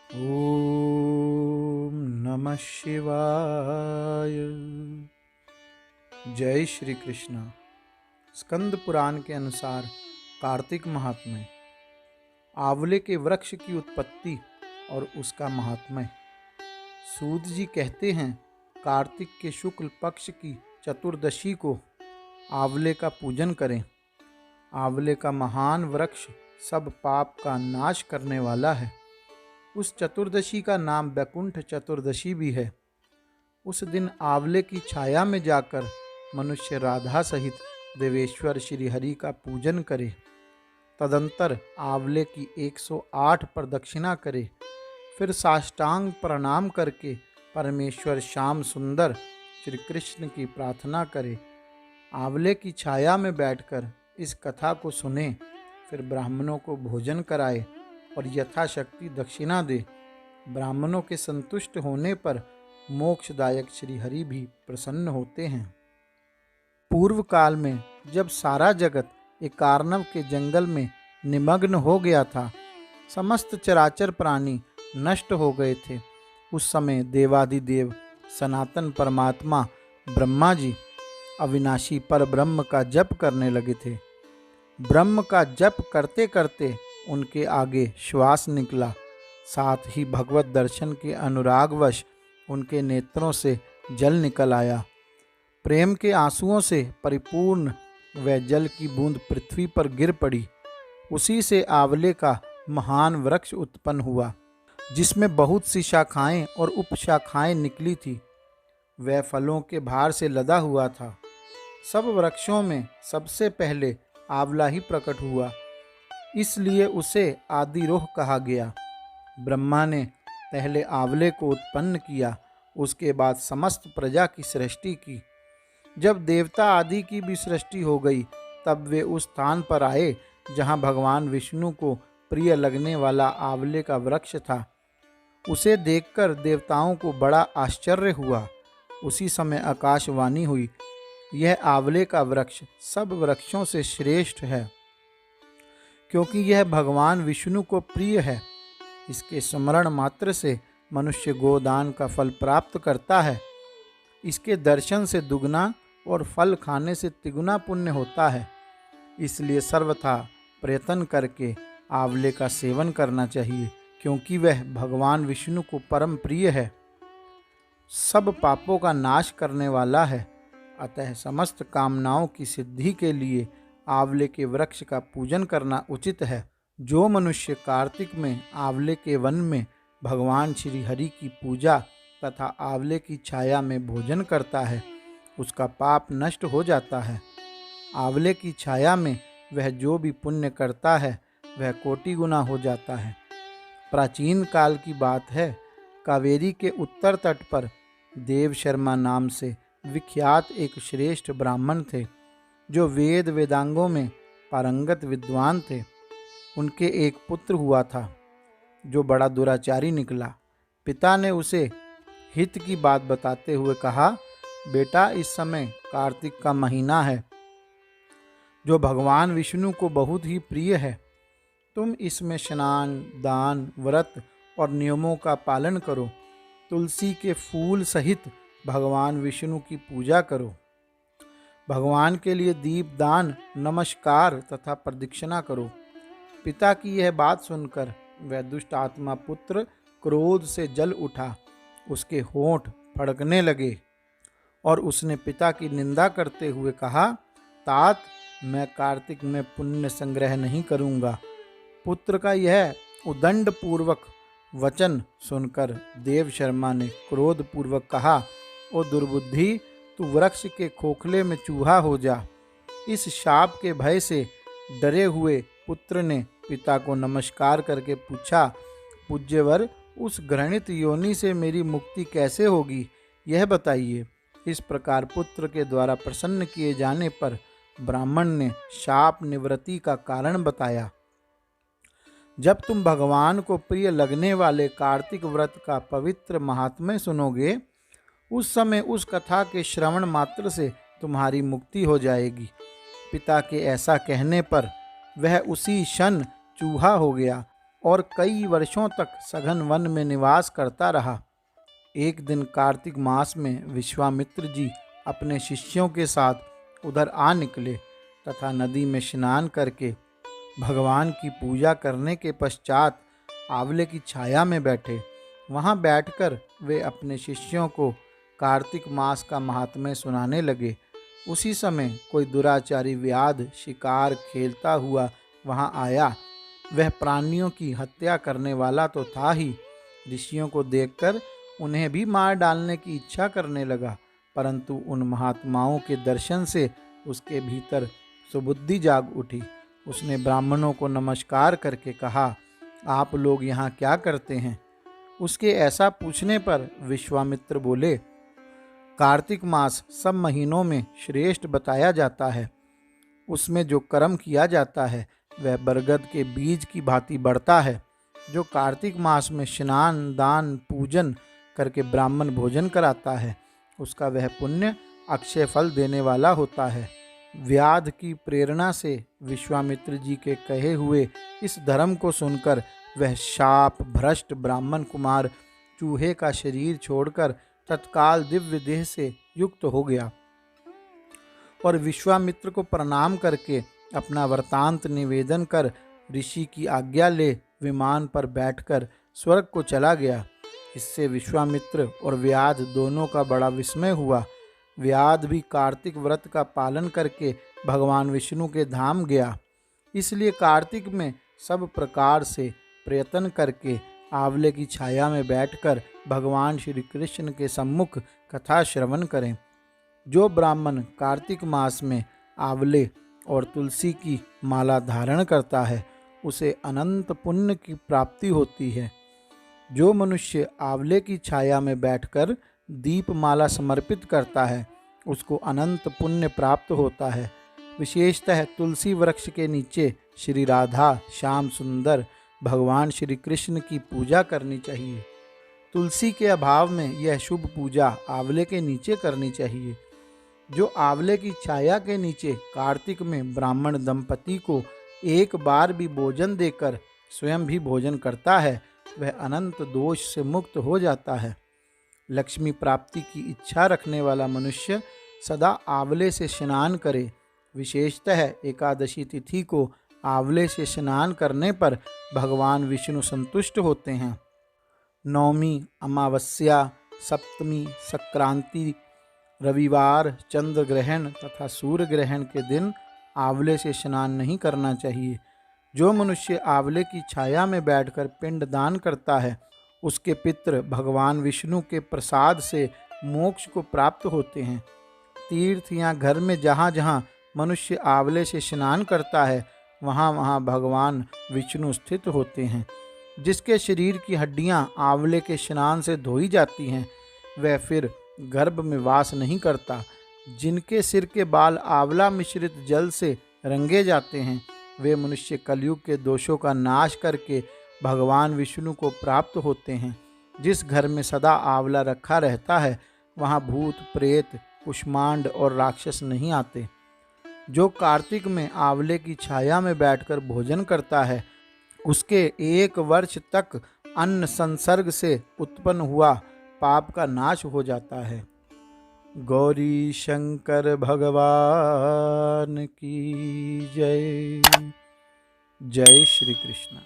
ओम नमः शिवाय। जय श्री कृष्ण। स्कंद पुराण के अनुसार कार्तिक महात्म्य। आंवले के वृक्ष की उत्पत्ति और उसका महात्म्य। सूत जी कहते हैं, कार्तिक के शुक्ल पक्ष की चतुर्दशी को आंवले का पूजन करें। आंवले का महान वृक्ष सब पाप का नाश करने वाला है। उस चतुर्दशी का नाम वैकुंठ चतुर्दशी भी है। उस दिन आंवले की छाया में जाकर मनुष्य राधा सहित देवेश्वर श्री हरि का पूजन करे। तदंतर आंवले की 108 प्रदक्षिणा करे। फिर साष्टांग प्रणाम करके परमेश्वर श्याम सुंदर श्री कृष्ण की प्रार्थना करे। आंवले की छाया में बैठकर इस कथा को सुने। फिर ब्राह्मणों को भोजन कराए और यथाशक्ति दक्षिणा दे। ब्राह्मणों के संतुष्ट होने पर मोक्षदायक श्री हरि भी प्रसन्न होते हैं। पूर्व काल में जब सारा जगत एक अर्णव के जंगल में निमग्न हो गया था, समस्त चराचर प्राणी नष्ट हो गए थे, उस समय देवादिदेव सनातन परमात्मा ब्रह्मा जी अविनाशी पर ब्रह्म का जप करने लगे थे। ब्रह्म का जप करते करते उनके आगे श्वास निकला। साथ ही भगवत दर्शन के अनुरागवश उनके नेत्रों से जल निकल आया। प्रेम के आंसुओं से परिपूर्ण वह जल की बूंद पृथ्वी पर गिर पड़ी। उसी से आंवले का महान वृक्ष उत्पन्न हुआ, जिसमें बहुत सी शाखाएं और उपशाखाएं निकली थी। वह फलों के भार से लदा हुआ था। सब वृक्षों में सबसे पहले आंवला ही प्रकट हुआ, इसलिए उसे आदिरोह कहा गया। ब्रह्मा ने पहले आंवले को उत्पन्न किया, उसके बाद समस्त प्रजा की सृष्टि की। जब देवता आदि की भी सृष्टि हो गई, तब वे उस स्थान पर आए जहां भगवान विष्णु को प्रिय लगने वाला आंवले का वृक्ष था। उसे देखकर देवताओं को बड़ा आश्चर्य हुआ। उसी समय आकाशवाणी हुई, यह आंवले का वृक्ष सब वृक्षों से श्रेष्ठ है, क्योंकि यह भगवान विष्णु को प्रिय है। इसके स्मरण मात्र से मनुष्य गोदान का फल प्राप्त करता है। इसके दर्शन से दुगना और फल खाने से तिगुना पुण्य होता है। इसलिए सर्वथा प्रयत्न करके आंवले का सेवन करना चाहिए, क्योंकि वह भगवान विष्णु को परम प्रिय है, सब पापों का नाश करने वाला है। अतः समस्त कामनाओं की सिद्धि के लिए आंवले के वृक्ष का पूजन करना उचित है। जो मनुष्य कार्तिक में आंवले के वन में भगवान श्री हरि की पूजा तथा आंवले की छाया में भोजन करता है, उसका पाप नष्ट हो जाता है। आंवले की छाया में वह जो भी पुण्य करता है वह कोटि गुना हो जाता है। प्राचीन काल की बात है, कावेरी के उत्तर तट पर देव शर्मा नाम से विख्यात एक श्रेष्ठ ब्राह्मण थे, जो वेद वेदांगों में पारंगत विद्वान थे। उनके एक पुत्र हुआ था, जो बड़ा दुराचारी निकला। पिता ने उसे हित की बात बताते हुए कहा, बेटा, इस समय कार्तिक का महीना है, जो भगवान विष्णु को बहुत ही प्रिय है। तुम इसमें स्नान, दान, व्रत और नियमों का पालन करो। तुलसी के फूल सहित भगवान विष्णु की पूजा करो। भगवान के लिए दीपदान, नमस्कार तथा प्रदक्षिणा करो। पिता की यह बात सुनकर वह दुष्ट आत्मा पुत्र क्रोध से जल उठा। उसके होंठ फड़कने लगे और उसने पिता की निंदा करते हुए कहा, तात, मैं कार्तिक में पुण्य संग्रह नहीं करूंगा। पुत्र का यह उदंड पूर्वक वचन सुनकर देव शर्मा ने क्रोध पूर्वक कहा, ओ दुर्बुद्धि, तू वृक्ष के खोखले में चूहा हो जा। इस शाप के भय से डरे हुए पुत्र ने पिता को नमस्कार करके पूछा, पूज्यवर, उस घृणित योनि से मेरी मुक्ति कैसे होगी, यह बताइए। इस प्रकार पुत्र के द्वारा प्रसन्न किए जाने पर ब्राह्मण ने शाप निवृत्ति का कारण बताया। जब तुम भगवान को प्रिय लगने वाले कार्तिक व्रत का पवित्र महात्म्य सुनोगे, उस समय उस कथा के श्रवण मात्र से तुम्हारी मुक्ति हो जाएगी। पिता के ऐसा कहने पर वह उसी क्षण चूहा हो गया और कई वर्षों तक सघन वन में निवास करता रहा। एक दिन कार्तिक मास में विश्वामित्र जी अपने शिष्यों के साथ उधर आ निकले तथा नदी में स्नान करके भगवान की पूजा करने के पश्चात आंवले की छाया में बैठे। वहां बैठकर वे अपने शिष्यों को कार्तिक मास का महात्म्य सुनाने लगे। उसी समय कोई दुराचारी व्याध शिकार खेलता हुआ वहां आया। वह प्राणियों की हत्या करने वाला तो था ही, ऋषियों को देखकर उन्हें भी मार डालने की इच्छा करने लगा। परंतु उन महात्माओं के दर्शन से उसके भीतर सुबुद्धि जाग उठी। उसने ब्राह्मणों को नमस्कार करके कहा, आप लोग यहाँ क्या करते हैं? उसके ऐसा पूछने पर विश्वामित्र बोले, कार्तिक मास सब महीनों में श्रेष्ठ बताया जाता है। उसमें जो कर्म किया जाता है वह बरगद के बीज की भांति बढ़ता है। जो कार्तिक मास में स्नान दान पूजन करके ब्राह्मण भोजन कराता है उसका वह पुण्य अक्षय फल देने वाला होता है। व्याध की प्रेरणा से विश्वामित्र जी के कहे हुए इस धर्म को सुनकर वह शाप भ्रष्ट ब्राह्मण कुमार चूहे का शरीर छोड़कर तत्काल दिव्य देह से युक्त हो गया और विश्वामित्र को प्रणाम करके अपना वृतांत निवेदन कर ऋषि की आज्ञा ले विमान पर बैठकर स्वर्ग को चला गया। इससे विश्वामित्र और व्याध दोनों का बड़ा विस्मय हुआ। व्याध भी कार्तिक व्रत का पालन करके भगवान विष्णु के धाम गया। इसलिए कार्तिक में सब प्रकार से प्रयत्न करके आंवले की छाया में बैठकर भगवान श्री कृष्ण के सम्मुख कथा श्रवण करें। जो ब्राह्मण कार्तिक मास में आंवले और तुलसी की माला धारण करता है उसे अनंत पुण्य की प्राप्ति होती है। जो मनुष्य आंवले की छाया में बैठकर दीप माला समर्पित करता है उसको अनंत पुण्य प्राप्त होता है। विशेषतः तुलसी वृक्ष के नीचे श्री राधा श्याम सुंदर भगवान श्री कृष्ण की पूजा करनी चाहिए। तुलसी के अभाव में यह शुभ पूजा आंवले के नीचे करनी चाहिए। जो आंवले की छाया के नीचे कार्तिक में ब्राह्मण दंपति को एक बार भी भोजन देकर स्वयं भी भोजन करता है वह अनंत दोष से मुक्त हो जाता है। लक्ष्मी प्राप्ति की इच्छा रखने वाला मनुष्य सदा आंवले से स्नान करे। विशेषतः एकादशी तिथि को आंवले से स्नान करने पर भगवान विष्णु संतुष्ट होते हैं। नवमी, अमावस्या, सप्तमी, संक्रांति, रविवार, चंद्र ग्रहण तथा सूर्य ग्रहण के दिन आंवले से स्नान नहीं करना चाहिए। जो मनुष्य आंवले की छाया में बैठकर पिंड दान करता है उसके पितृ भगवान विष्णु के प्रसाद से मोक्ष को प्राप्त होते हैं। तीर्थ या घर में जहाँ जहाँ मनुष्य आंवले से स्नान करता है वहाँ वहाँ भगवान विष्णु स्थित होते हैं। जिसके शरीर की हड्डियाँ आंवले के स्नान से धोई जाती हैं वह फिर गर्भ में वास नहीं करता। जिनके सिर के बाल आंवला मिश्रित जल से रंगे जाते हैं वे मनुष्य कलयुग के दोषों का नाश करके भगवान विष्णु को प्राप्त होते हैं। जिस घर में सदा आंवला रखा रहता है वहाँ भूत प्रेत कुष्मांड और राक्षस नहीं आते। जो कार्तिक में आंवले की छाया में बैठकर भोजन करता है उसके 1 वर्ष तक अन्न संसर्ग से उत्पन्न हुआ पाप का नाश हो जाता है। गौरी शंकर भगवान की जय। जय श्री कृष्ण।